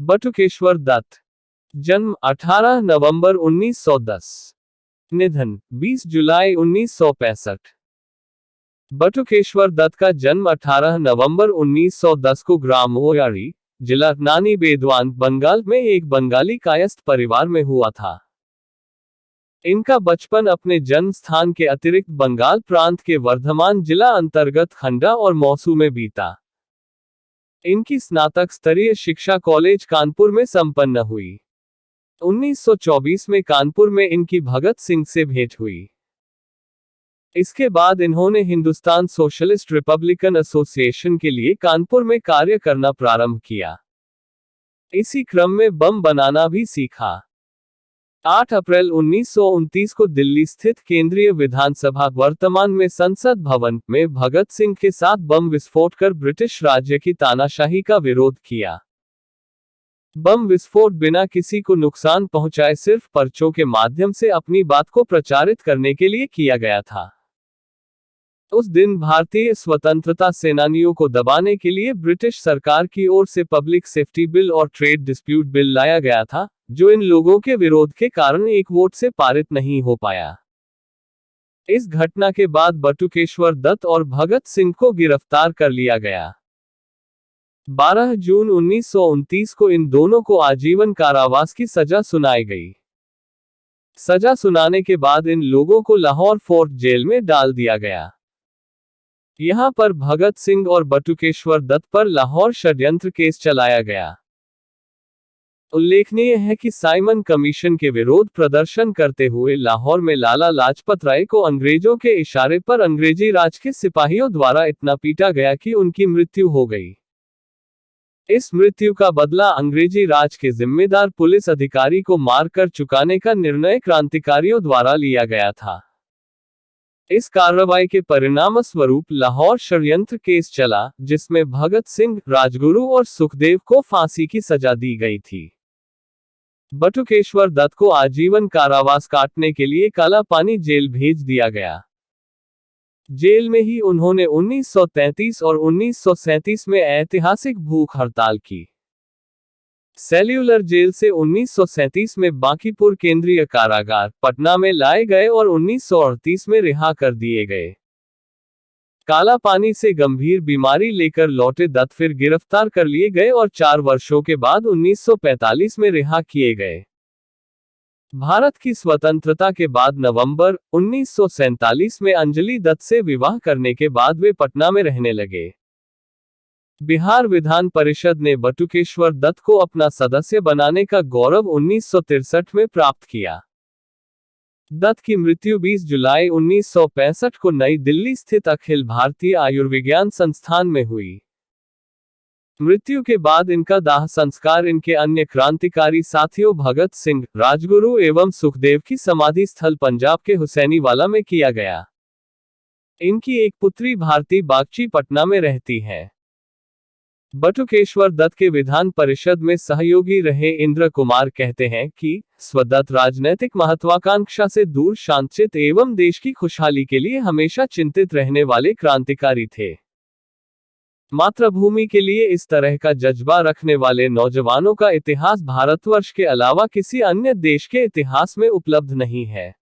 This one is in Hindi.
बटुकेश्वर दत्त। जन्म 18 नवंबर 1910। निधन 20 जुलाई 1965। बटुकेश्वर दत्त का जन्म 18 नवंबर 1910 को ग्राम ओयारी, जिला नानी बेदवान, बंगाल में एक बंगाली कायस्थ परिवार में हुआ था। इनका बचपन अपने जन्म स्थान के अतिरिक्त बंगाल प्रांत के वर्धमान जिला अंतर्गत खंडा और मौसू में बीता। इनकी स्नातक स्तरीय शिक्षा कॉलेज कानपुर में संपन्न हुई। 1924 में कानपुर में इनकी भगत सिंह से भेंट हुई। इसके बाद इन्होंने हिंदुस्तान सोशलिस्ट रिपब्लिकन एसोसिएशन के लिए कानपुर में कार्य करना प्रारंभ किया। इसी क्रम में बम बनाना भी सीखा। 8 अप्रैल 1929 को दिल्ली स्थित केंद्रीय विधानसभा, वर्तमान में संसद भवन, में भगत सिंह के साथ बम विस्फोट कर ब्रिटिश राज्य की तानाशाही का विरोध किया। बम विस्फोट बिना किसी को नुकसान पहुंचाए सिर्फ पर्चों के माध्यम से अपनी बात को प्रचारित करने के लिए किया गया था। उस दिन भारतीय स्वतंत्रता सेनानियों को दबाने के लिए ब्रिटिश सरकार की ओर से पब्लिक सेफ्टी बिल और ट्रेड डिस्प्यूट बिल लाया गया था, जो इन लोगों के विरोध के कारण एक वोट से पारित नहीं हो पाया। इस घटना के बाद बटुकेश्वर दत्त और भगत सिंह को गिरफ्तार कर लिया गया। 12 जून 1929 को इन दोनों को आजीवन कारावास की सजा सुनाई गई। सजा सुनाने के बाद इन लोगों को लाहौर फोर्ट जेल में डाल दिया गया। यहां पर भगत सिंह और बटुकेश्वर दत्त पर लाहौर षड्यंत्र केस चलाया गया। उल्लेखनीय है कि साइमन कमीशन के विरोध प्रदर्शन करते हुए लाहौर में लाला लाजपत राय को अंग्रेजों के इशारे पर अंग्रेजी राज के सिपाहियों द्वारा इतना पीटा गया कि उनकी मृत्यु हो गई। इस मृत्यु का बदला अंग्रेजी राज के जिम्मेदार पुलिस अधिकारी को मारकर चुकाने का निर्णय क्रांतिकारियों द्वारा लिया गया था। इस कार्रवाई के परिणामस्वरूप लाहौर षड्यंत्र केस चला, जिसमें भगत सिंह, राजगुरु और सुखदेव को फांसी की सजा दी गई थी। बटुकेश्वर दत्त को आजीवन कारावास काटने के लिए काला पानी जेल भेज दिया गया। जेल में ही उन्होंने 1933 और 1937 में ऐतिहासिक भूख हड़ताल की। सेल्यूलर जेल से 1937 में बांकीपुर केंद्रीय कारागार, पटना में लाए गए और 1938 में रिहा कर दिए गए। काला पानी से गंभीर बीमारी लेकर लौटे दत्त फिर गिरफ्तार कर लिए गए और 4 वर्षों के बाद 1945 में रिहा किए गए। भारत की स्वतंत्रता के बाद नवंबर 1947 में अंजलि दत्त से विवाह करने के बाद वे पटना में रहने लगे। बिहार विधान परिषद ने बटुकेश्वर दत्त को अपना सदस्य बनाने का गौरव 1963 में प्राप्त किया। दत्त की मृत्यु 20 जुलाई 1965 को नई दिल्ली स्थित अखिल भारतीय आयुर्विज्ञान संस्थान में हुई। मृत्यु के बाद इनका दाह संस्कार इनके अन्य क्रांतिकारी साथियों भगत सिंह, राजगुरु एवं सुखदेव की समाधि स्थल पंजाब के हुसैनीवाला में किया गया। इनकी एक पुत्री भारती बागची पटना में रहती है। बटुकेश्वर दत्त के विधान परिषद में सहयोगी रहे इंद्र कुमार कहते हैं कि स्वदत्त राजनैतिक महत्वाकांक्षा से दूर शांतचित्त एवं देश की खुशहाली के लिए हमेशा चिंतित रहने वाले क्रांतिकारी थे। मातृभूमि के लिए इस तरह का जज्बा रखने वाले नौजवानों का इतिहास भारतवर्ष के अलावा किसी अन्य देश के इतिहास में उपलब्ध नहीं है।